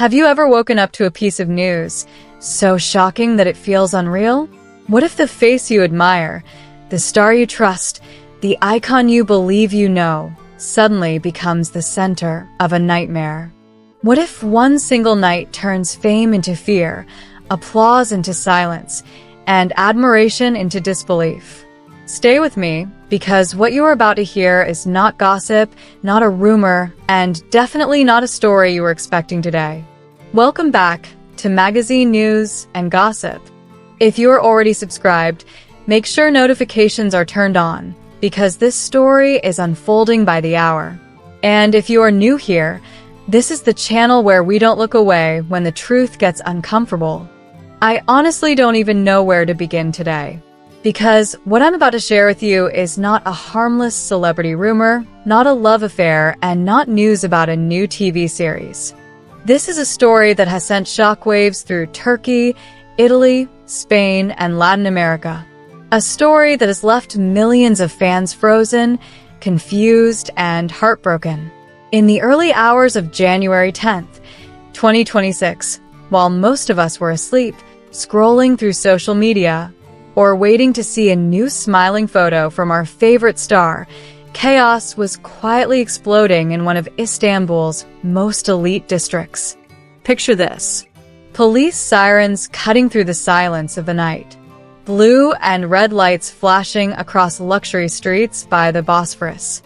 Have you ever woken up to a piece of news so shocking that it feels unreal? What if the face you admire, the star you trust, the icon you believe you know, suddenly becomes the center of a nightmare? What if one single night turns fame into fear, applause into silence, and admiration into disbelief? Stay with me, because what you are about to hear is not gossip, not a rumor, and definitely not a story you were expecting today. Welcome back to Magazine News and Gossip. If you are already subscribed, make sure notifications are turned on, because this story is unfolding by the hour. And if you are new here, this is the channel where we don't look away when the truth gets uncomfortable. I honestly don't even know where to begin today, because what I'm about to share with you is not a harmless celebrity rumor, not a love affair, and not news about a new TV series. This is a story that has sent shockwaves through Turkey, Italy, Spain, and Latin America. A story that has left millions of fans frozen, confused, and heartbroken. In the early hours of January 10th, 2026, while most of us were asleep, scrolling through social media, or waiting to see a new smiling photo from our favorite star, chaos was quietly exploding in one of Istanbul's most elite districts. Picture this: police sirens cutting through the silence of the night, blue and red lights flashing across luxury streets by the Bosphorus,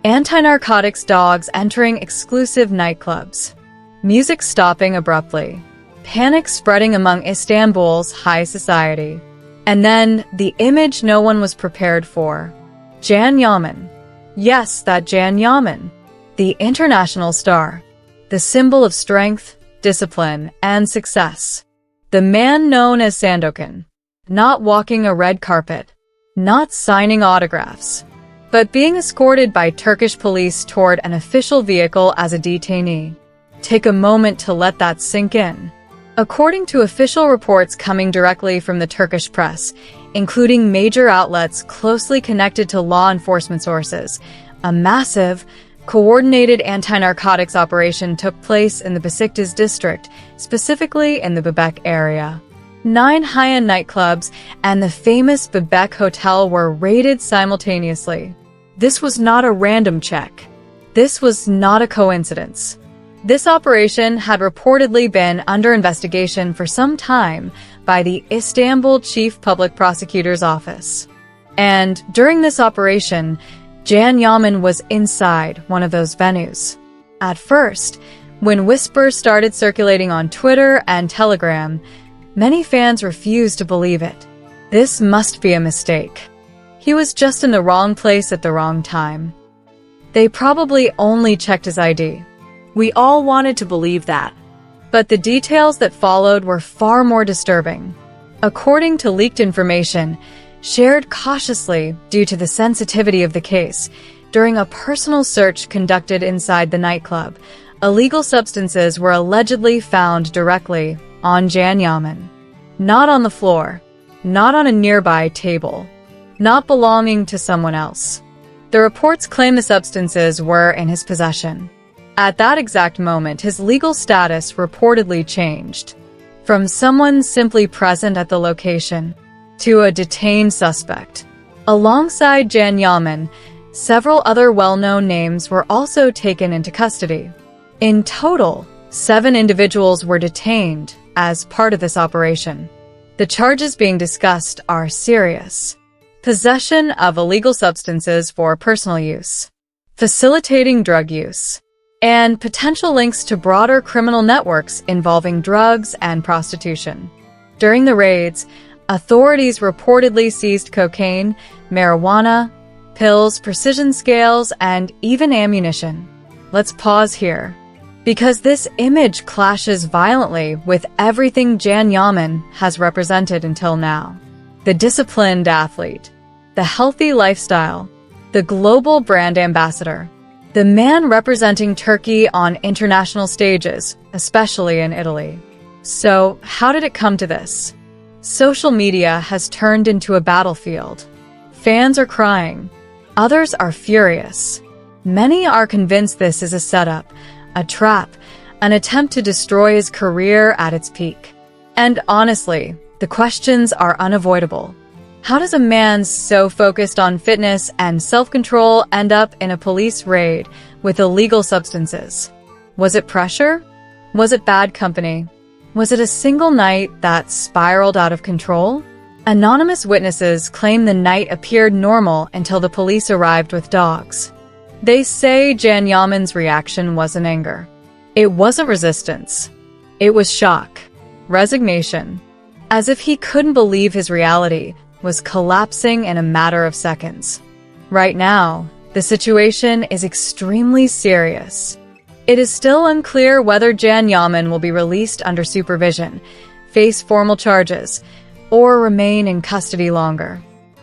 anti-narcotics dogs entering exclusive nightclubs, music stopping abruptly, panic spreading among Istanbul's high society. And then, the image no one was prepared for. Can Yaman. Yes, that Can Yaman. The international star. The symbol of strength, discipline, and success. The man known as Sandokan. Not walking a red carpet. Not signing autographs. But being escorted by Turkish police toward an official vehicle as a detainee. Take a moment to let that sink in. According to official reports coming directly from the Turkish press, including major outlets closely connected to law enforcement sources, a massive, coordinated anti-narcotics operation took place in the Besiktas district, specifically in the Bebek area. 9 high-end nightclubs and the famous Bebek Hotel were raided simultaneously. This was not a random check. This was not a coincidence. This operation had reportedly been under investigation for some time by the Istanbul Chief Public Prosecutor's Office. And during this operation, Can Yaman was inside one of those venues. At first, when whispers started circulating on Twitter and Telegram, many fans refused to believe it. This must be a mistake. He was just in the wrong place at the wrong time. They probably only checked his ID. We all wanted to believe that. But the details that followed were far more disturbing. According to leaked information, shared cautiously due to the sensitivity of the case, during a personal search conducted inside the nightclub, illegal substances were allegedly found directly on Can Yaman. Not on the floor, not on a nearby table, not belonging to someone else. The reports claim the substances were in his possession. At that exact moment, his legal status reportedly changed. From someone simply present at the location to a detained suspect. Alongside Can Yaman, several other well-known names were also taken into custody. In total, 7 individuals were detained as part of this operation. The charges being discussed are serious: possession of illegal substances for personal use, facilitating drug use, and potential links to broader criminal networks involving drugs and prostitution. During the raids, authorities reportedly seized cocaine, marijuana, pills, precision scales, and even ammunition. Let's pause here, because this image clashes violently with everything Can Yaman has represented until now. The disciplined athlete, the healthy lifestyle, the global brand ambassador, the man representing Turkey on international stages, especially in Italy. So, how did it come to this? Social media has turned into a battlefield. Fans are crying. Others are furious. Many are convinced this is a setup, a trap, an attempt to destroy his career at its peak. And honestly, the questions are unavoidable. How does a man so focused on fitness and self-control end up in a police raid with illegal substances? Was it pressure? Was it bad company? Was it a single night that spiraled out of control? Anonymous witnesses claim the night appeared normal until the police arrived with dogs. They say Jan Yaman's reaction wasn't anger. It wasn't resistance. It was shock, resignation, as if he couldn't believe his reality was collapsing in a matter of seconds. Right now, the situation is extremely serious. It is still unclear whether Jan Yaman will be released under supervision, face formal charges, or remain in custody longer.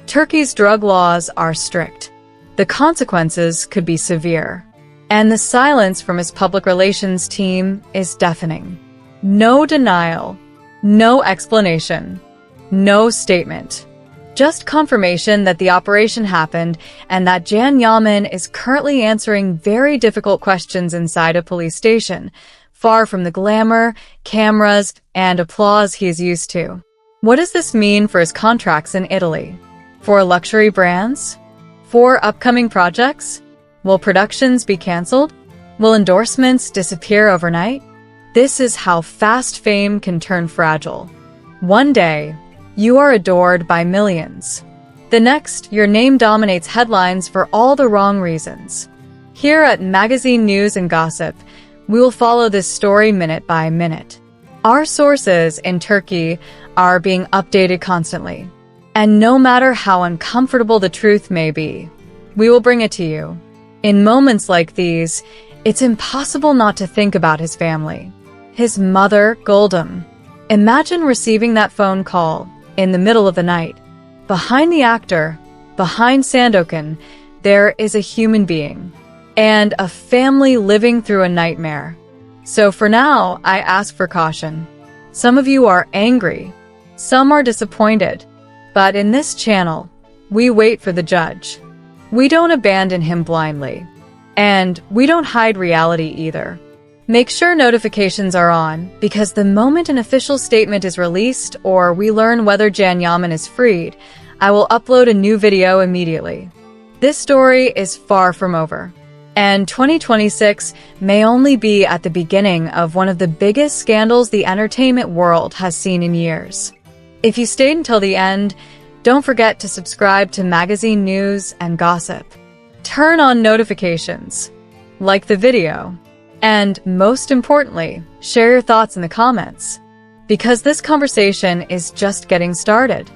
Turkey's drug laws are strict. The consequences could be severe. And the silence from his public relations team is deafening. No denial, no explanation, no statement. Just confirmation that the operation happened and that Jan Yaman is currently answering very difficult questions inside a police station, far from the glamour, cameras, and applause he is used to. What does this mean for his contracts in Italy? For luxury brands? For upcoming projects? Will productions be canceled? Will endorsements disappear overnight? This is how fast fame can turn fragile. One day, you are adored by millions. The next, your name dominates headlines for all the wrong reasons. Here at Magazine News and Gossip, we will follow this story minute by minute. Our sources in Turkey are being updated constantly. And no matter how uncomfortable the truth may be, we will bring it to you. In moments like these, it's impossible not to think about his family. His mother, Goldem. Imagine receiving that phone call in the middle of the night. Behind the actor, behind Sandokan, there is a human being and a family living through a nightmare. So for now, I ask for caution. Some of you are angry, some are disappointed, but in this channel, we wait for the judge. We don't abandon him blindly, and we don't hide reality either. Make sure notifications are on, because the moment an official statement is released or we learn whether Jan Yaman is freed, I will upload a new video immediately. This story is far from over, and 2026 may only be at the beginning of one of the biggest scandals the entertainment world has seen in years. If you stayed until the end, don't forget to subscribe to Magazine News and Gossip. Turn on notifications, like the video, and most importantly, share your thoughts in the comments, because this conversation is just getting started.